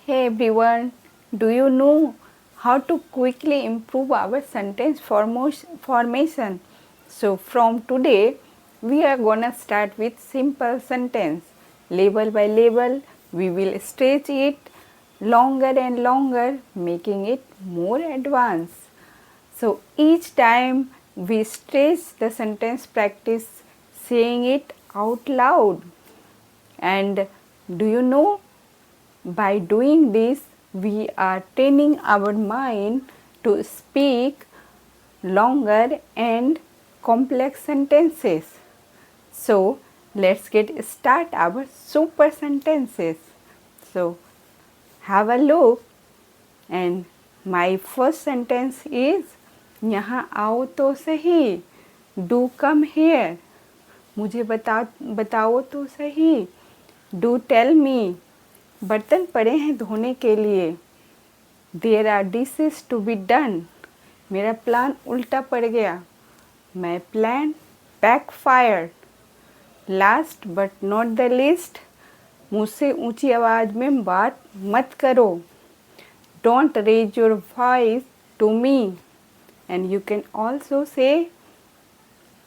Hey everyone, do you know how to quickly improve our sentence formation? So from today, we are gonna start with simple sentence. Level by level, we will stretch it longer and longer, making it more advanced. So each time we stretch the sentence, practice saying it out loud. And do you know, by doing this, we are training our mind to speak longer and complex sentences. So, let's get start our super sentences. So, have a look, and my first sentence is यहाँ आओ तो सही, do come here. मुझे बताओ तो सही, do tell me. बर्तन पड़े हैं धोने के लिए, there are dishes to be done. मेरा प्लान उल्टा पड़ गया, my plan backfire. Last but not the least, मुझसे ऊंची आवाज़ में बात मत करो. Don't raise your voice to me. And you can also say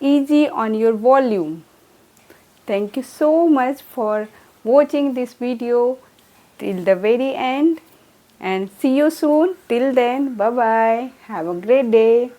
easy on your volume. Thank you so much for watching this video till the very end, and see you soon. Till then, bye bye. Have a great day.